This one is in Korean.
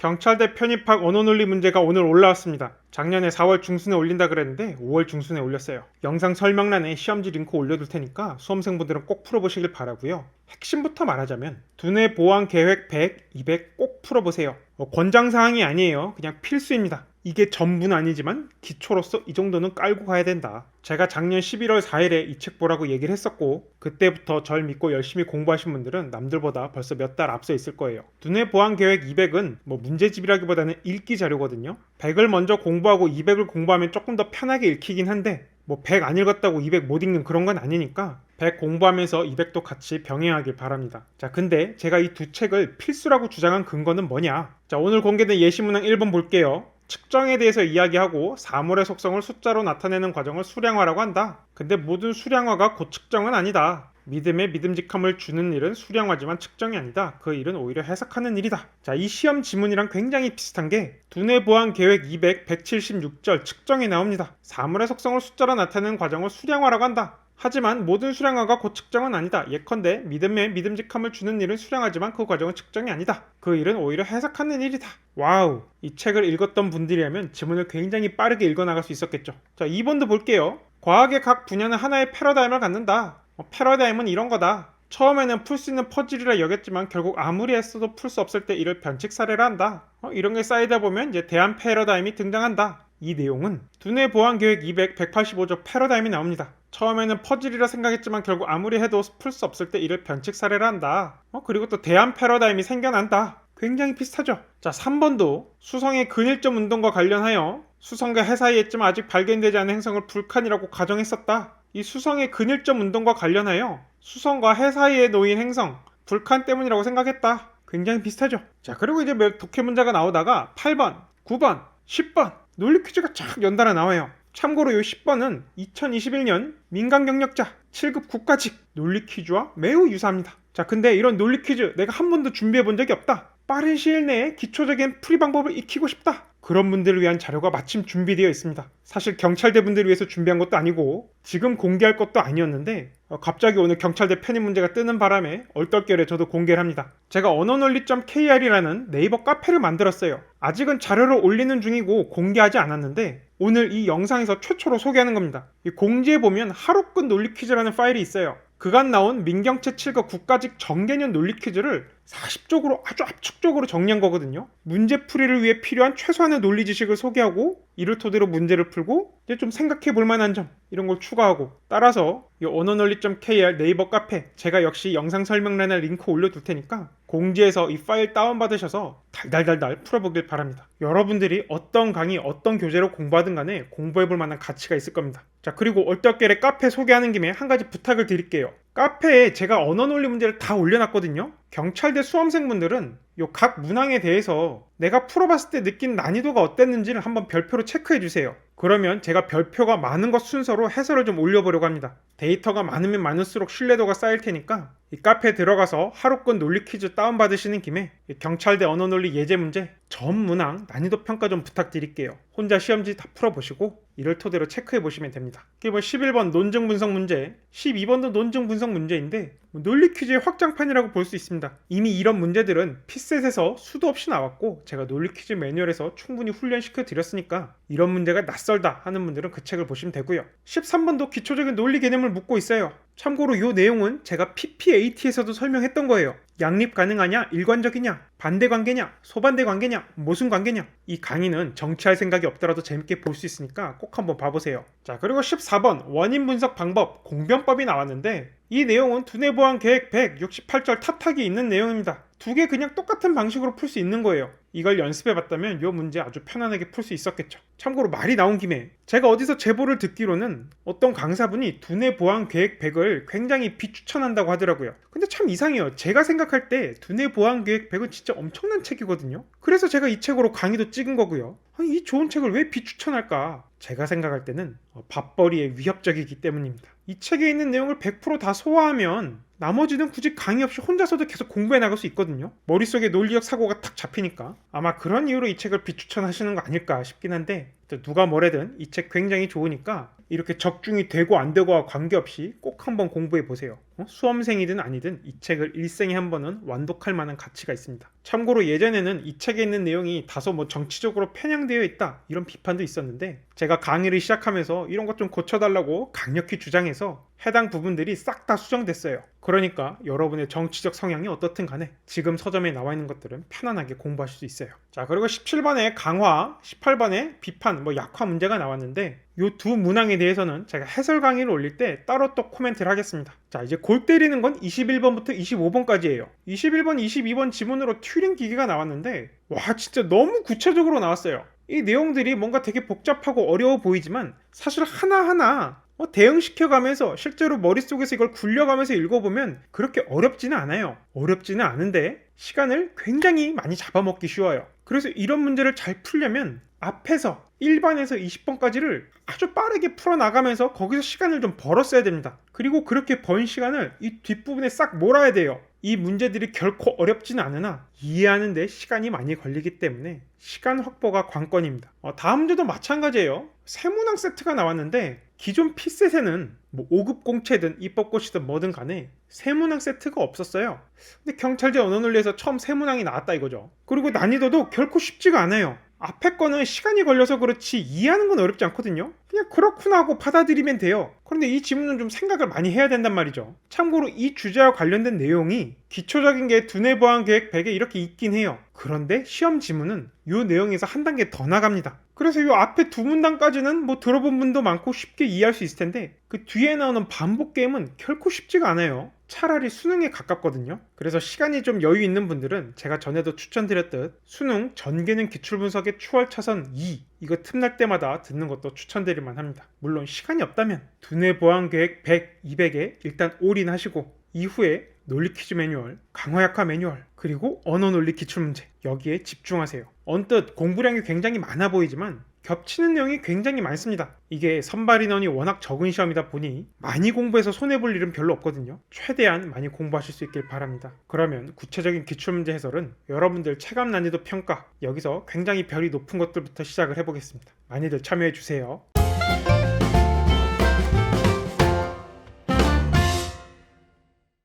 경찰대 편입학 언어논리 문제가 오늘 올라왔습니다. 작년에 4월 중순에 올린다 그랬는데 5월 중순에 올렸어요. 영상 설명란에 시험지 링크 올려둘 테니까 수험생분들은 꼭 풀어보시길 바라고요. 핵심부터 말하자면 두뇌 보완 계획 100, 200 꼭 풀어보세요. 권장사항이 아니에요. 그냥 필수입니다. 이게 전부는 아니지만 기초로서 이 정도는 깔고 가야 된다. 제가 작년 11월 4일에 이 책 보라고 얘기를 했었고 그때부터 절 믿고 열심히 공부하신 분들은 남들보다 벌써 몇 달 앞서 있을 거예요. 두뇌 보완 계획 200은 문제집이라기보다는 읽기 자료거든요. 100을 먼저 공부하고 200을 공부하면 조금 더 편하게 읽히긴 한데 100 안 읽었다고 200 못 읽는 그런 건 아니니까 100 공부하면서 200도 같이 병행하길 바랍니다. 자, 근데 제가 이 두 책을 필수라고 주장한 근거는 뭐냐? 자, 오늘 공개된 예시문항 1번 볼게요. 측정에 대해서 이야기하고 사물의 속성을 숫자로 나타내는 과정을 수량화라고 한다. 근데 모든 수량화가 곧 측정은 아니다. 믿음에 믿음직함을 주는 일은 수량화지만 측정이 아니다. 그 일은 오히려 해석하는 일이다. 자, 이 시험 지문이랑 굉장히 비슷한 게 두뇌 보완 계획 200, 176절 측정에 나옵니다. 사물의 속성을 숫자로 나타내는 과정을 수량화라고 한다. 하지만 모든 수량화가 곧 측정은 아니다. 예컨대 믿음에 믿음직함을 주는 일은 수량하지만 그 과정은 측정이 아니다. 그 일은 오히려 해석하는 일이다. 와우, 이 책을 읽었던 분들이라면 지문을 굉장히 빠르게 읽어나갈 수 있었겠죠. 자, 2번도 볼게요. 과학의 각 분야는 하나의 패러다임을 갖는다. 패러다임은 이런 거다. 처음에는 풀 수 있는 퍼즐이라 여겼지만 결국 아무리 애써도 풀 수 없을 때 이를 변칙 사례라 한다. 이런 게 쌓이다 보면 이제 대안 패러다임이 등장한다. 이 내용은 두뇌 보완 계획 200, 185조 패러다임이 나옵니다. 처음에는 퍼즐이라 생각했지만 결국 아무리 해도 풀 수 없을 때 이를 변칙 사례라 한다. 그리고 또 대안 패러다임이 생겨난다. 굉장히 비슷하죠. 자, 3번도 수성의 근일점 운동과 관련하여 수성과 해 사이에 있지만 아직 발견되지 않은 행성을 불칸이라고 가정했었다. 이 수성의 근일점 운동과 관련하여 수성과 해 사이에 놓인 행성 불칸 때문이라고 생각했다. 굉장히 비슷하죠. 자, 그리고 이제 독해 문제가 나오다가 8번, 9번, 10번 논리 퀴즈가 쫙 연달아 나와요. 참고로 이 10번은 2021년 민간경력자 7급 국가직 논리 퀴즈와 매우 유사합니다. 자, 근데 이런 논리 퀴즈 내가 한 번도 준비해 본 적이 없다. 빠른 시일 내에 기초적인 풀이 방법을 익히고 싶다. 그런 분들을 위한 자료가 마침 준비되어 있습니다. 사실 경찰대 분들을 위해서 준비한 것도 아니고 지금 공개할 것도 아니었는데 갑자기 오늘 경찰대 편입 문제가 뜨는 바람에 얼떨결에 저도 공개를 합니다. 제가 언어논리.kr이라는 네이버 카페를 만들었어요. 아직은 자료를 올리는 중이고 공개하지 않았는데 오늘 이 영상에서 최초로 소개하는 겁니다. 이 공지에 보면 하루끝 논리 퀴즈라는 파일이 있어요. 그간 나온 민경채 7급 국가직 정개념 논리 퀴즈를 40쪽으로 아주 압축적으로 정리한 거거든요. 문제풀이를 위해 필요한 최소한의 논리 지식을 소개하고 이를 토대로 문제를 풀고 이제 좀 생각해 볼 만한 점 이런 걸 추가하고 따라서 이 언어논리.kr 네이버 카페 제가 역시 영상 설명란에 링크 올려둘 테니까 공지에서 이 파일 다운받으셔서 달달달달 풀어보길 바랍니다. 여러분들이 어떤 강의 어떤 교재로 공부하든 간에 공부해볼 만한 가치가 있을 겁니다. 자, 그리고 얼떨결에 카페 소개하는 김에 한 가지 부탁을 드릴게요. 카페에 제가 언어논리 문제를 다 올려놨거든요. 경찰대 수험생분들은 요 각 문항에 대해서 내가 풀어봤을 때 느낀 난이도가 어땠는지를 한번 별표로 체크해주세요. 그러면 제가 별표가 많은 것 순서로 해설을 좀 올려보려고 합니다. 데이터가 많으면 많을수록 신뢰도가 쌓일 테니까 이 카페에 들어가서 하루권 논리 퀴즈 다운받으시는 김에 경찰대 언어논리 예제 문제 전 문항 난이도 평가 좀 부탁드릴게요. 혼자 시험지 다 풀어보시고 이를 토대로 체크해보시면 됩니다. 이게 11번 논증 분석 문제, 12번도 논증 분석 문제인데 논리 퀴즈의 확장판이라고 볼 수 있습니다. 이미 이런 문제들은 피셋에서 수도 없이 나왔고 제가 논리 퀴즈 매뉴얼에서 충분히 훈련시켜 드렸으니까 이런 문제가 낯설다 하는 분들은 그 책을 보시면 되고요. 13번도 기초적인 논리 개념을 묻고 있어요. 참고로 이 내용은 제가 PPAT에서도 설명했던 거예요. 양립 가능하냐, 일관적이냐, 반대 관계냐, 소반대 관계냐, 모순 관계냐. 이 강의는 정치할 생각이 없더라도 재밌게 볼 수 있으니까 꼭 한번 봐보세요. 자, 그리고 14번 원인 분석 방법 공변법이 나왔는데 이 내용은 두뇌 보완 계획 168절 탑탁이 있는 내용입니다. 두 개 그냥 똑같은 방식으로 풀 수 있는 거예요. 이걸 연습해봤다면 이 문제 아주 편안하게 풀 수 있었겠죠. 참고로 말이 나온 김에 제가 어디서 제보를 듣기로는 어떤 강사분이 두뇌 보완 계획 100을 굉장히 비추천한다고 하더라고요. 근데 참 이상해요. 제가 생각할 때 두뇌 보완 계획 100은 진짜 엄청난 책이거든요. 그래서 제가 이 책으로 강의도 찍은 거고요. 아니, 이 좋은 책을 왜 비추천할까? 제가 생각할 때는 밥벌이에 위협적이기 때문입니다. 이 책에 있는 내용을 100%다 소화하면 나머지는 굳이 강의 없이 혼자서도 계속 공부해 나갈 수 있거든요. 머릿속에 논리적 사고가 탁 잡히니까 아마 그런 이유로 이 책을 비추천하시는 거 아닐까 싶긴 한데 누가 뭐래든 이 책 굉장히 좋으니까 이렇게 적중이 되고 안 되고와 관계없이 꼭 한번 공부해 보세요. 수험생이든 아니든 이 책을 일생에 한 번은 완독할 만한 가치가 있습니다. 참고로 예전에는 이 책에 있는 내용이 다소 정치적으로 편향되어 있다 이런 비판도 있었는데 제가 강의를 시작하면서 이런 것 좀 고쳐달라고 강력히 주장해서 해당 부분들이 싹 다 수정됐어요. 그러니까 여러분의 정치적 성향이 어떻든 간에 지금 서점에 나와 있는 것들은 편안하게 공부하실 수 있어요. 자, 그리고 17번에 강화, 18번에 비판, 약화 문제가 나왔는데 이 두 문항에 대해서는 제가 해설 강의를 올릴 때 따로 또 코멘트를 하겠습니다. 자, 이제 골 때리는 건 21번부터 25번까지예요. 21번, 22번 지문으로 튜링 기계가 나왔는데 와, 진짜 너무 구체적으로 나왔어요. 이 내용들이 뭔가 되게 복잡하고 어려워 보이지만 사실 하나하나 대응시켜가면서 실제로 머릿속에서 이걸 굴려가면서 읽어보면 그렇게 어렵지는 않아요. 어렵지는 않은데 시간을 굉장히 많이 잡아먹기 쉬워요. 그래서 이런 문제를 잘 풀려면 앞에서 1번에서 20번까지를 아주 빠르게 풀어나가면서 거기서 시간을 좀 벌었어야 됩니다. 그리고 그렇게 번 시간을 이 뒷부분에 싹 몰아야 돼요. 이 문제들이 결코 어렵지는 않으나 이해하는 데 시간이 많이 걸리기 때문에 시간 확보가 관건입니다. 다음 문제도 마찬가지예요. 세문항 세트가 나왔는데 기존 P셋에는 5급 공채든 입법고시든 뭐든 간에 세문항 세트가 없었어요. 근데 경찰제 언어논리에서 처음 세문항이 나왔다 이거죠. 그리고 난이도도 결코 쉽지가 않아요. 앞에 거는 시간이 걸려서 그렇지 이해하는 건 어렵지 않거든요. 그냥 그렇구나 하고 받아들이면 돼요. 그런데 이 지문은 좀 생각을 많이 해야 된단 말이죠. 참고로 이 주제와 관련된 내용이 기초적인 게 두뇌 보안 계획 100에 이렇게 있긴 해요. 그런데 시험 지문은 이 내용에서 한 단계 더 나갑니다. 그래서 이 앞에 두 문단까지는 들어본 분도 많고 쉽게 이해할 수 있을 텐데 그 뒤에 나오는 반복 게임은 결코 쉽지가 않아요. 차라리 수능에 가깝거든요. 그래서 시간이 좀 여유 있는 분들은 제가 전에도 추천드렸듯 수능 전개능 기출분석의 추월차선 2 이거 틈날 때마다 듣는 것도 추천드릴 만합니다. 물론 시간이 없다면 두뇌 보안 계획 100, 200에 일단 올인하시고 이후에 논리 퀴즈 매뉴얼, 강화 약화 매뉴얼, 그리고 언어 논리 기출문제 여기에 집중하세요. 언뜻 공부량이 굉장히 많아 보이지만 겹치는 내용이 굉장히 많습니다. 이게 선발 인원이 워낙 적은 시험이다 보니 많이 공부해서 손해볼 일은 별로 없거든요. 최대한 많이 공부하실 수 있길 바랍니다. 그러면 구체적인 기출문제 해설은 여러분들 체감 난이도 평가 여기서 굉장히 별이 높은 것들부터 시작을 해보겠습니다. 많이들 참여해주세요.